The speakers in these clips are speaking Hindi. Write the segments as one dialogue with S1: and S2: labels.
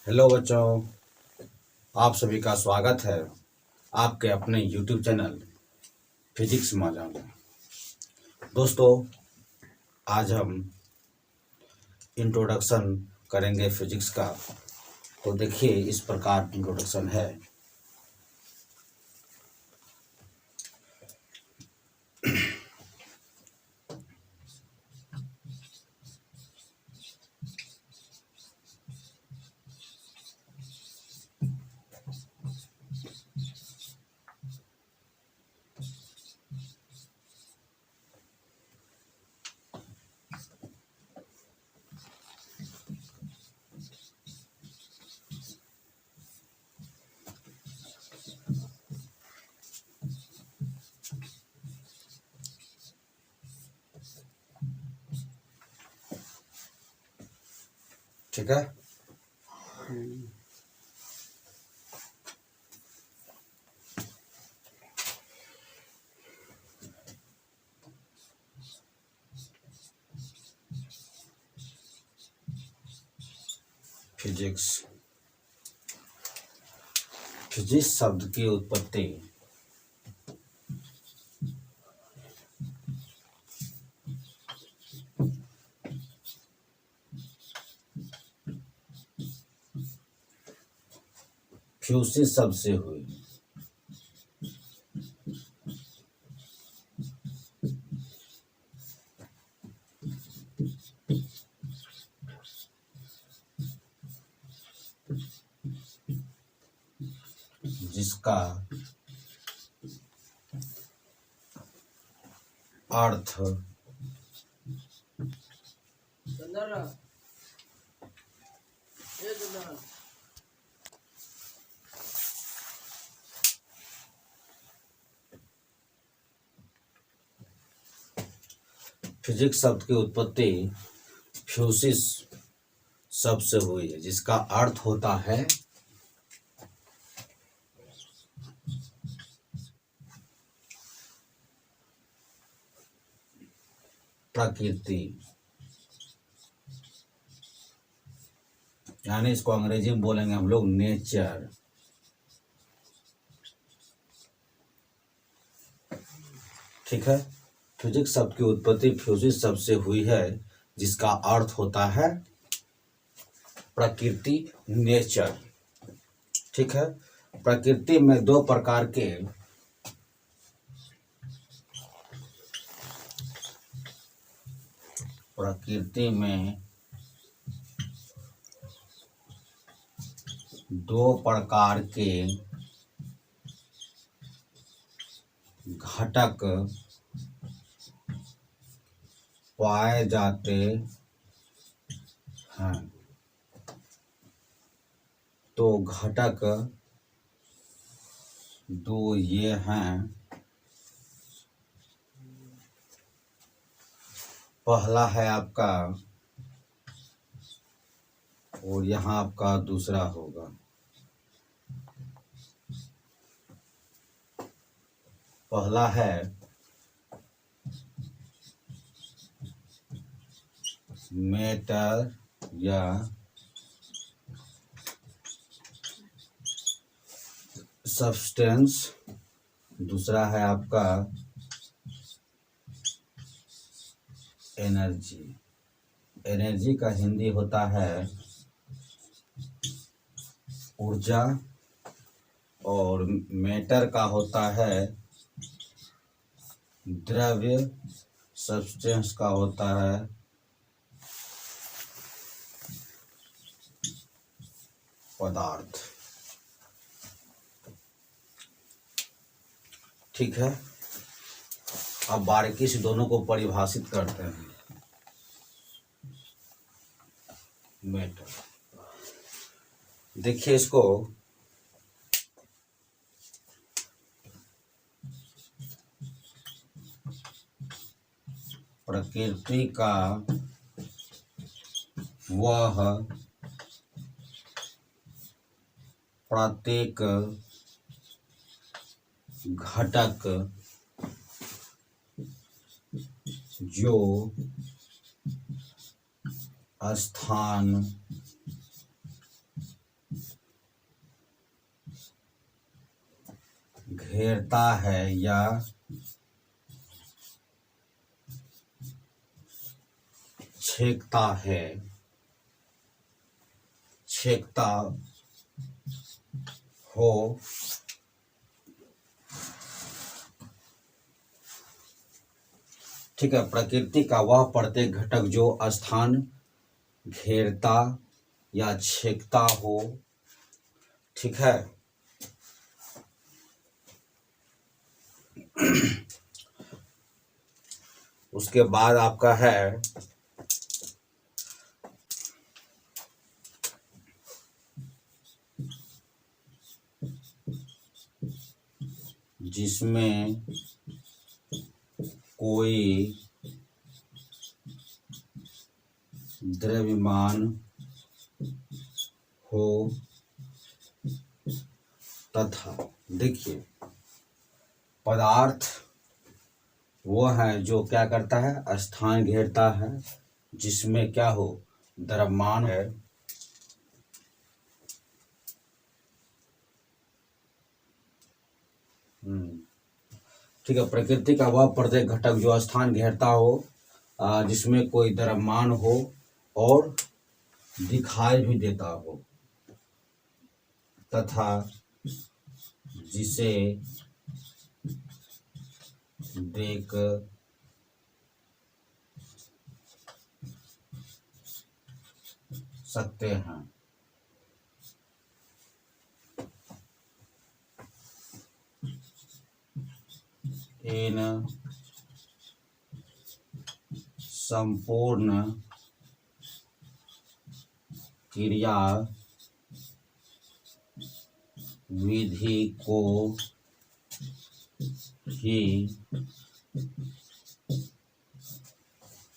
S1: हेलो बच्चों, आप सभी का स्वागत है आपके अपने YouTube चैनल फिजिक्स माजा में। दोस्तों, आज हम इंट्रोडक्शन करेंगे फिजिक्स का। तो देखिए, इस प्रकार इंट्रोडक्शन है। ठीक है। फिजिक्स फिजिक्स शब्द की उत्पत्ति फ्यूसिस शब्द से हुई। जिसका अर्थ फिजिक्स शब्द की उत्पत्ति फ्यूसिस शब्द से हुई है, जिसका अर्थ होता है प्रकृति। यानी इसको अंग्रेजी में बोलेंगे हम लोग नेचर। ठीक है। फिजिक्स शब्द की उत्पत्ति फ्यूसिस शब्द से हुई है, जिसका अर्थ होता है प्रकृति, नेचर। ठीक है। प्रकृति में दो प्रकार के प्रकृति में दो प्रकार के घटक पाए जाते हैं। तो घटक दो ये हैं। पहला है आपका, और यहाँ आपका दूसरा होगा। पहला है मैटर या सब्सटेंस, दूसरा है आपका एनर्जी। एनर्जी का हिंदी होता है ऊर्जा, और मैटर का होता है द्रव्य, सब्सटेंस का होता है पदार्थ। ठीक है। अब बारीकी से दोनों को परिभाषित करते हैं। मैटर, देखिए इसको प्रकृति का वह प्रत्येक घटक जो स्थान घेरता है या छेकता है, छेकता हो, ठीक है। प्रकृति का वह प्रत्येक घटक जो स्थान घेरता या छेकता हो, ठीक है। उसके बाद आपका है जिसमें कोई द्रव्यमान हो तथा, देखिए पदार्थ वो है जो क्या करता है, स्थान घेरता है, जिसमें क्या हो, द्रव्यमान है, ठीक है। प्रकृति का वह प्रत्येक घटक जो स्थान घेरता हो, जिसमें कोई द्रव्यमान हो और दिखाई भी देता हो तथा जिसे देख सकते हैं। इन संपूर्ण क्रिया विधि को ही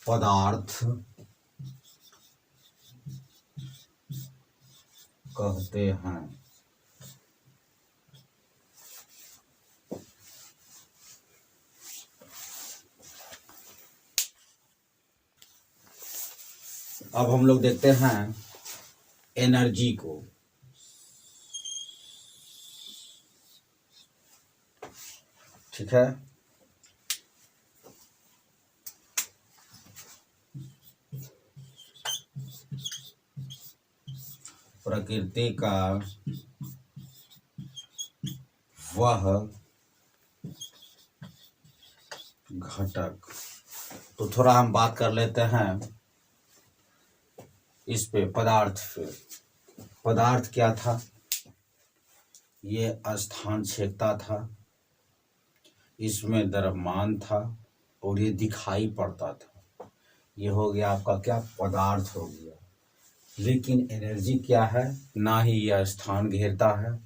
S1: पदार्थ कहते हैं। अब हम लोग देखते हैं एनर्जी को। ठीक है, प्रकृति का वह घटक, तो थोड़ा हम बात कर लेते हैं इस पे, पदार्थ पे। पदार्थ क्या था, ये स्थान छेदता था, इसमें द्रव्यमान था और ये दिखाई पड़ता था। ये हो गया आपका क्या, पदार्थ हो गया। लेकिन एनर्जी क्या है, ना ही यह स्थान घेरता है,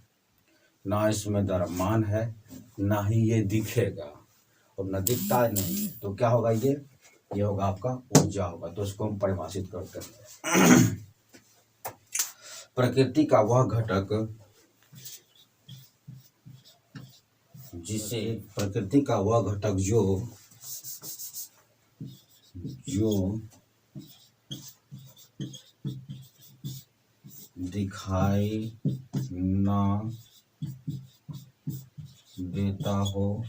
S1: ना इसमें द्रव्यमान है, ना ही ये दिखेगा और न दिखता नहीं, तो क्या होगा, ये होगा आपका ऊर्जा होगा। तो इसको हम परिभाषित करते हैं। प्रकृति का वह घटक जिसे, प्रकृति का वह घटक जो दिखाई ना देता हो,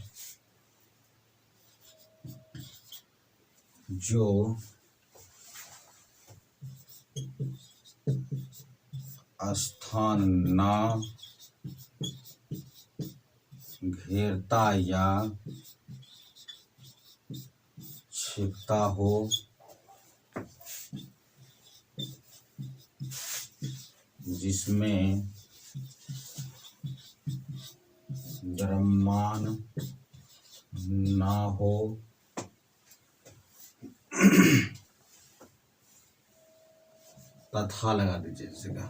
S1: जो स्थान ना घेरता या छेदता हो, जिसमें द्रव्यमान ना हो, तथा लगा दीजिए इस जगह।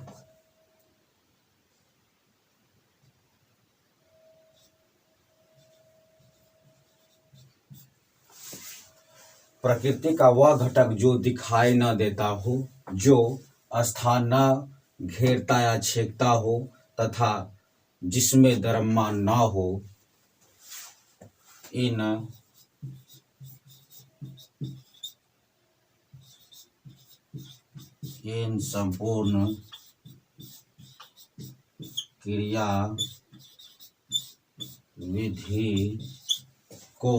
S1: प्रकृति का वह घटक जो दिखाई न देता हो, जो स्थान न घेरता या छेदता हो, तथा जिसमें द्रव्यमान ना हो, इन संपूर्ण क्रिया विधि को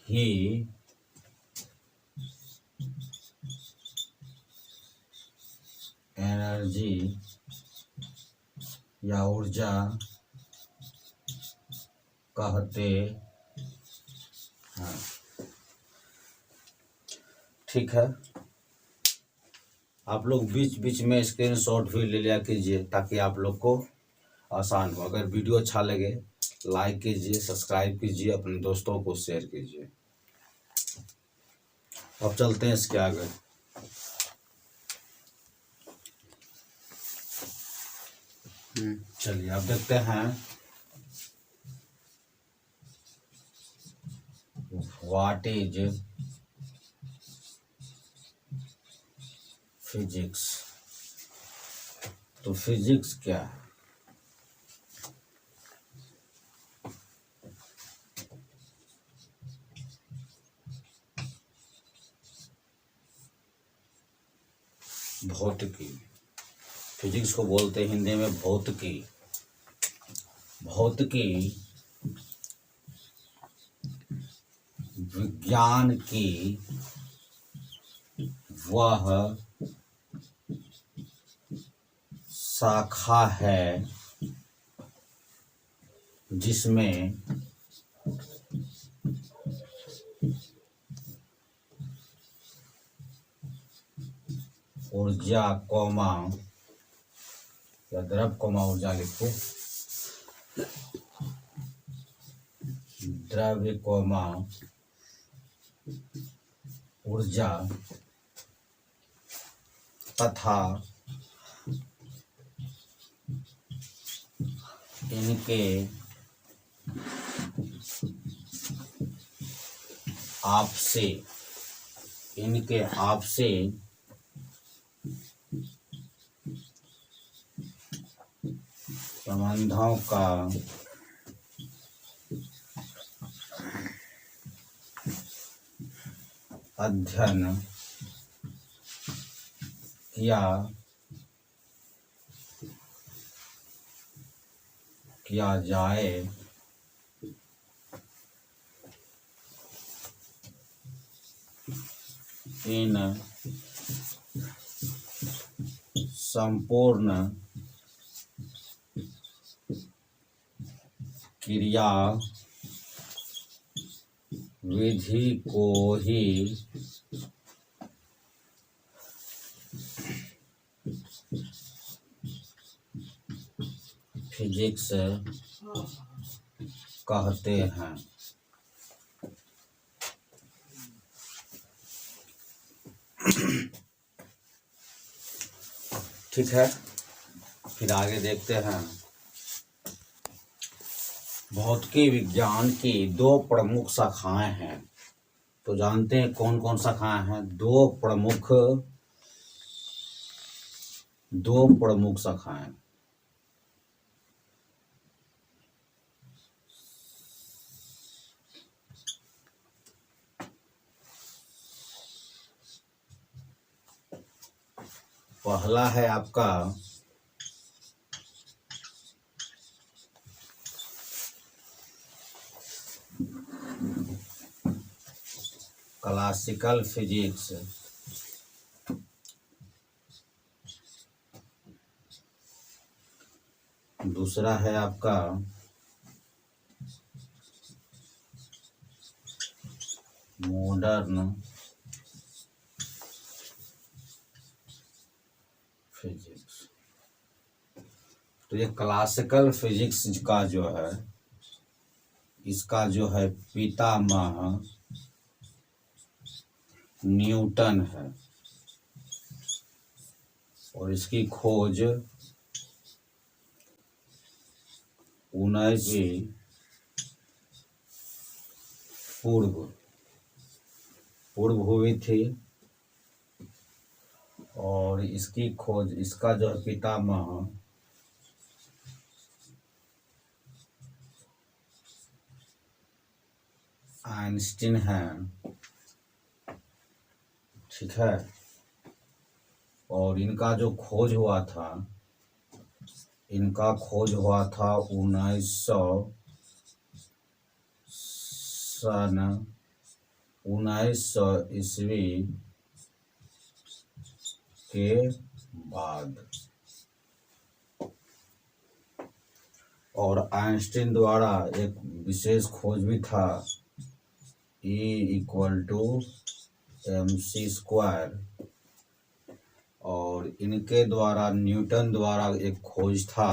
S1: ही एनर्जी या ऊर्जा कहते हैं। ठीक है, आप लोग बीच बीच में स्क्रीनशॉट भी ले लिया कीजिए ताकि आप लोग को आसान हो। अगर वीडियो अच्छा लगे लाइक कीजिए, सब्सक्राइब कीजिए, अपने दोस्तों को शेयर कीजिए। अब चलते हैं इसके आगे। चलिए अब देखते हैं व्हाट इज फिजिक्स। तो फिजिक्स क्या है? भौतिकी। फिजिक्स को बोलते हैं हिंदी में भौतिकी। भौतिकी विज्ञान की वह शाखा है जिसमें ऊर्जा कौमा या द्रव कौमा ऊर्जा लिखो, द्रव्य कौमा ऊर्जा तथा इनके आपसे संबंधों का अध्ययन किया जाए। इन संपूर्ण क्रिया विधि को ही फिजिक्स कहते हैं। ठीक है, फिर आगे देखते हैं। भौतिकी विज्ञान की दो प्रमुख शाखाएं हैं। तो जानते हैं कौन कौन शाखाएं हैं? दो प्रमुख शाखाएं। पहला है आपका क्लासिकल फिजिक्स, दूसरा है आपका मॉडर्न फिजिक्स। तो ये क्लासिकल फिजिक्स का जो है, इसका जो है पितामह न्यूटन है और इसकी खोज 19वीं पूर्व हुई थी। और इसकी खोज, इसका जो है पितामह आइंस्टीन है। ठीक है, और इनका जो खोज हुआ था इनका खोज हुआ था 1900 ईस्वी के बाद। और आइंस्टीन द्वारा एक विशेष खोज भी था, E=mc²। और इनके द्वारा न्यूटन द्वारा एक खोज था,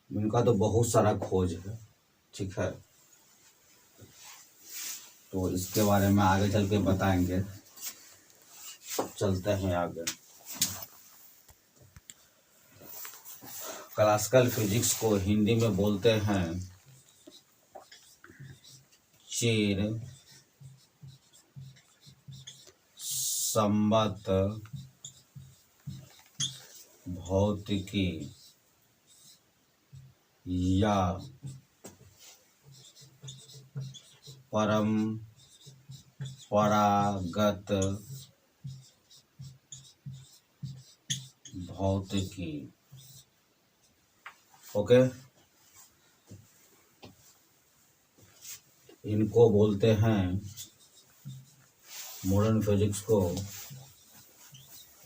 S1: इनका तो बहुत सारा खोज है, ठीक है, तो इसके बारे में आगे चल के बताएंगे। चलते हैं आगे। क्लासिकल फिजिक्स को हिंदी में बोलते हैं चिर संबत भौतिकी या परंपरागत भौतिकी। ओके, इनको बोलते हैं, मॉडर्न फिजिक्स को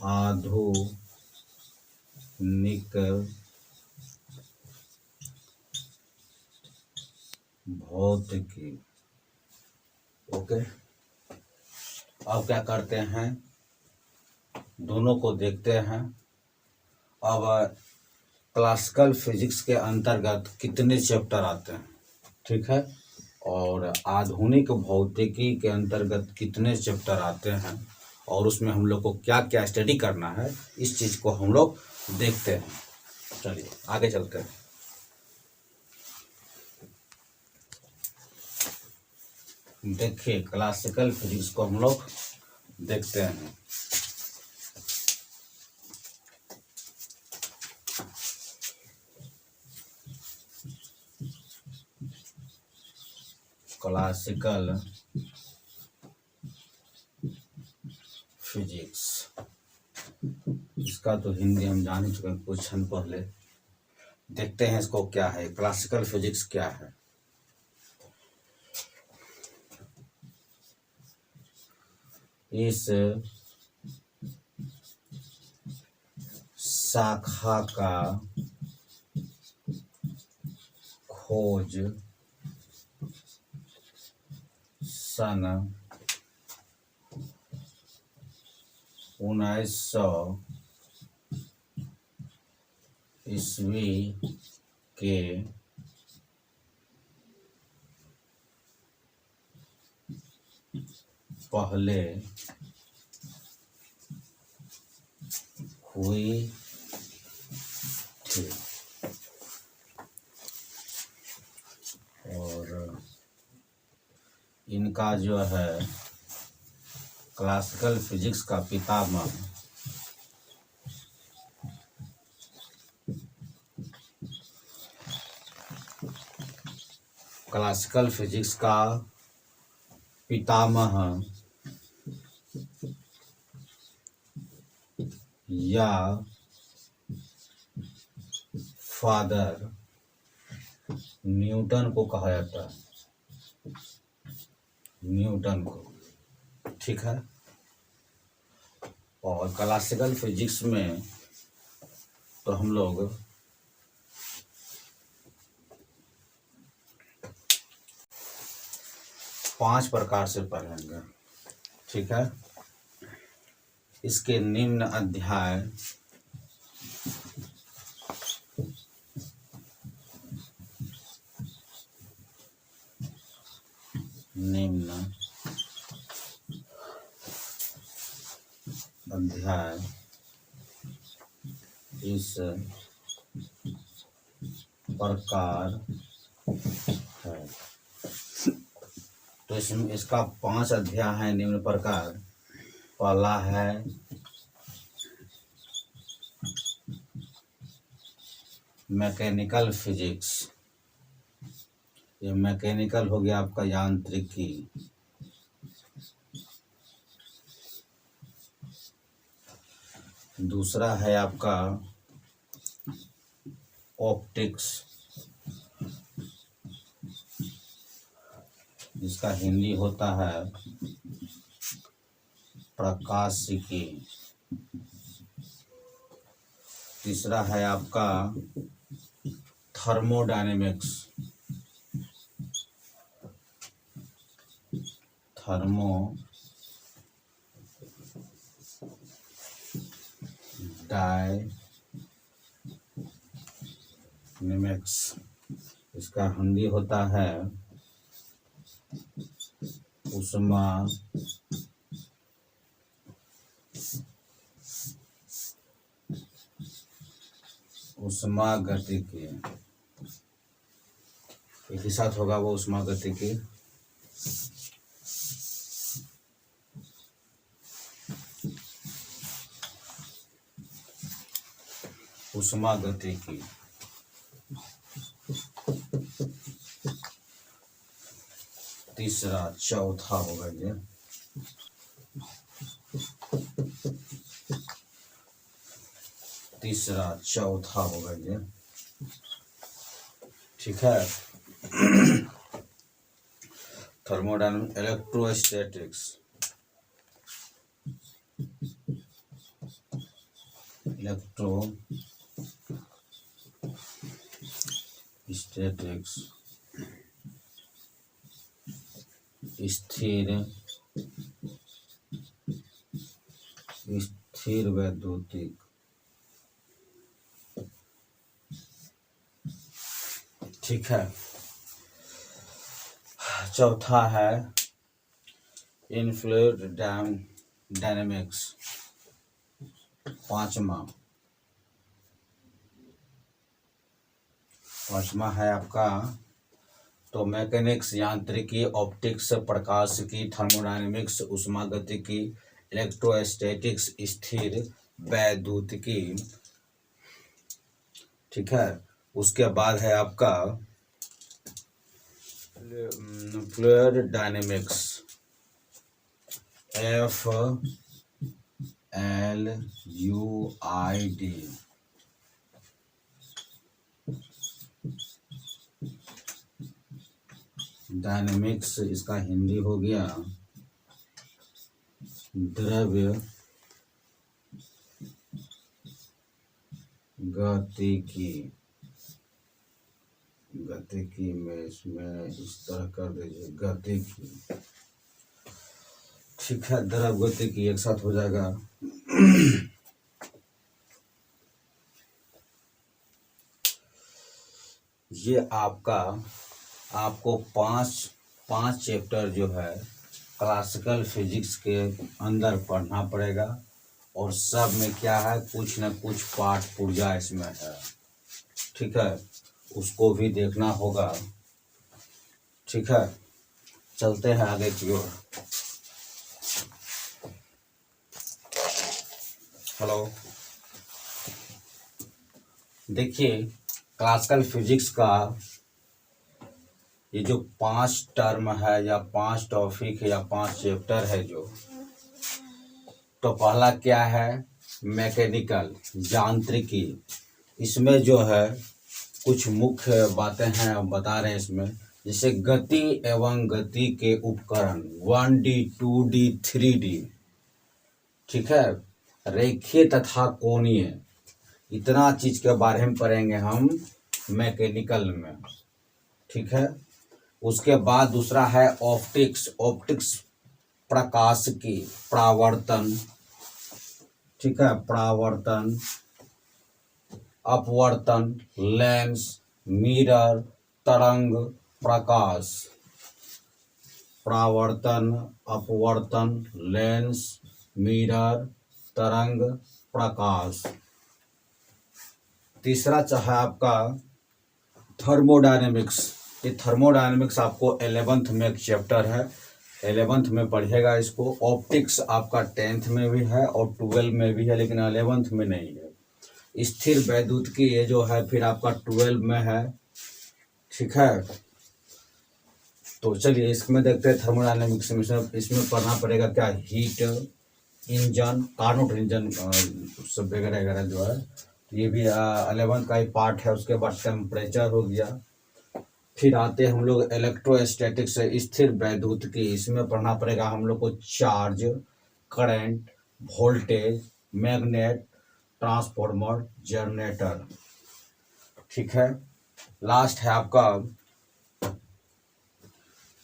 S1: आधुनिक भौतिकी। ओके, अब क्या करते हैं, दोनों को देखते हैं। अब क्लासिकल फिजिक्स के अंतर्गत कितने चैप्टर आते हैं, ठीक है, और आधुनिक भौतिकी के अंतर्गत कितने चैप्टर आते हैं, और उसमें हम लोग को क्या क्या स्टडी करना है, इस चीज़ को हम लोग देखते हैं। चलिए आगे चलते हैं। देखिए, क्लासिकल फिजिक्स को हम लोग देखते हैं। क्लासिकल फिजिक्स, इसका तो हिंदी हम जान ही चुके हैं कुछ क्षण पहले। देखते हैं इसको क्या है, क्लासिकल फिजिक्स क्या है। इस शाखा का खोज सन 1900 ईस्वी के पहले हुई थी, और इनका जो है क्लासिकल फिजिक्स का पितामह क्लासिकल फिजिक्स का पितामह या फादर न्यूटन को कहा जाता है, न्यूटन को, ठीक है। और क्लासिकल फिजिक्स में तो हम लोग 5 प्रकार से पढ़ेंगे, ठीक है। इसके निम्न अध्याय इस प्रकार है। तो इसमें इसका 5 अध्याय है निम्न प्रकार। पहला है मैकेनिकल फिजिक्स, ये मैकेनिकल हो गया आपका यांत्रिकी। दूसरा है आपका ऑप्टिक्स, जिसका हिंदी होता है प्रकाशिकी। तीसरा है आपका थर्मोडायनेमिक्स, थर्मोडायनेमिक्स, इसका हिंदी होता है उष्मा उष्मागतिकी। एक ही साथ होगा वो उष्मागतिकी। उष्मागतिकी। तीसरा चौथा होगा ये ठीक है। थर्मोडायनामिक्स, इलेक्ट्रोस्टैटिक्स, स्थिर वैद्युतिक। ठीक है। चौथा है इनफ्लुएड डायनेमिक्स। पांचवा है आपका तो मैकेनिक्स, यांत्रिकी, ऑप्टिक्स, प्रकाशिकी, थर्मोडायनेमिक्स, उष्मागतिकी, इलेक्ट्रोस्टैटिक्स, स्थिर वैद्युतिकी। ठीक है। उसके बाद है आपका फ्लूइड डायनेमिक्स, FLUID। डायनेमिक्स, इसका हिंदी हो गया द्रव्य गतिकी में इसमें इस तरह कर दीजिए गतिकी। ठीक है। द्रव गतिकी एक साथ हो जाएगा। ये आपको पांच चैप्टर जो है क्लासिकल फिजिक्स के अंदर पढ़ना पड़ेगा और सब में क्या है कुछ न कुछ पाठ पुर्जा इसमें है। ठीक है। उसको भी देखना होगा। ठीक है। चलते हैं आगे की ओर। हेलो, देखिए क्लासिकल फिजिक्स का ये जो 5 टर्म है या 5 टॉपिक है या 5 चैप्टर है जो, तो पहला क्या है मैकेनिकल, यांत्रिकी। इसमें जो है कुछ मुख्य बातें हैं बता रहे हैं इसमें, जैसे गति एवं गति के उपकरण 1D 2D 3D। ठीक है। रेखीय तथा कोणीय, इतना चीज के बारे में पढ़ेंगे हम मैकेनिकल में। ठीक है। उसके बाद दूसरा है ऑप्टिक्स प्रकाश की परावर्तन। ठीक है। परावर्तन, अपवर्तन, लेंस, मिरर, तरंग, प्रकाश। परावर्तन, अपवर्तन, लेंस, मिरर, तरंग, प्रकाश। तीसरा चाहे आपका थर्मोडायनेमिक्स। ये थर्मोडायनेमिक्स आपको 11th में एक चैप्टर है, 11th में पढ़िएगा इसको। ऑप्टिक्स आपका 10th में भी है और 12 में भी है, लेकिन 11th में नहीं है। स्थिर वैद्युतिकी ये जो है फिर आपका 12 में है। ठीक है। तो चलिए इसमें देखते हैं थर्मोडायनेमिक्स में। इसमें पढ़ना पड़ेगा क्या, हीट इंजन, कार्नोट इंजन सब वगैरह वगैरह जो है, ये भी 11th का ही पार्ट है। उसके बाद टेम्परेचर हो गया। फिर आते हैं हम लोग इलेक्ट्रोस्टैटिक्स, स्थिर वैद्युतिकी। इसमें पढ़ना पड़ेगा हम लोग को charge, current, voltage, magnet, transformer, generator. ठीक है। लास्ट है आपका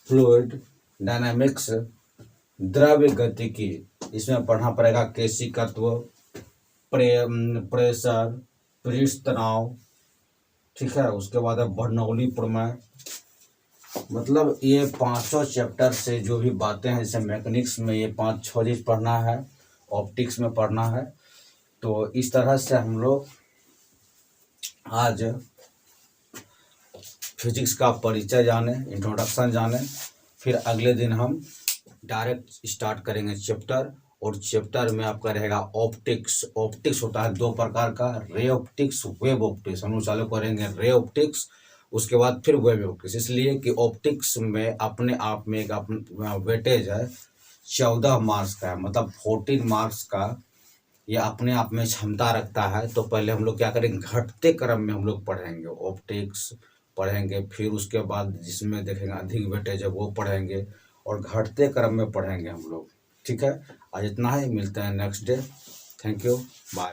S1: फ्लूइड डायनामिक्स, द्रव्य गतिकी। इसमें पढ़ना पड़ेगा केशिकत्व, प्रेशर, पृष्ठ तनाव। ठीक है। उसके बाद है बर्नौली प्रमेय। मतलब ये पांचों चैप्टर से जो भी बातें हैं, जैसे मैकेनिक्स में ये 5-6 चीज पढ़ना है, ऑप्टिक्स में पढ़ना है। तो इस तरह से हम लोग आज फिजिक्स का परिचय जाने, इंट्रोडक्शन जाने। फिर अगले दिन हम डायरेक्ट स्टार्ट करेंगे चैप्टर। और चैप्टर में आपका रहेगा ऑप्टिक्स। ऑप्टिक्स होता है 2 प्रकार का, रे ऑप्टिक्स, वेव ऑप्टिक्स। हम लोग चालू करेंगे रे ऑप्टिक्स, उसके बाद फिर वेव ऑप्टिक्स। इसलिए कि ऑप्टिक्स में अपने आप में एक वेटेज है 14 मार्क्स का है, मतलब 14 मार्क्स का ये अपने आप में क्षमता रखता है। तो पहले हम लोग क्या करेंगे, घटते क्रम में हम लोग पढ़ेंगे ऑप्टिक्स पढ़ेंगे। फिर उसके बाद जिसमें देखेंगे अधिक वेटेज है वो पढ़ेंगे, और घटते क्रम में पढ़ेंगे हम लोग। ठीक है। आज इतना ही, मिलते हैं next day. Thank you, bye.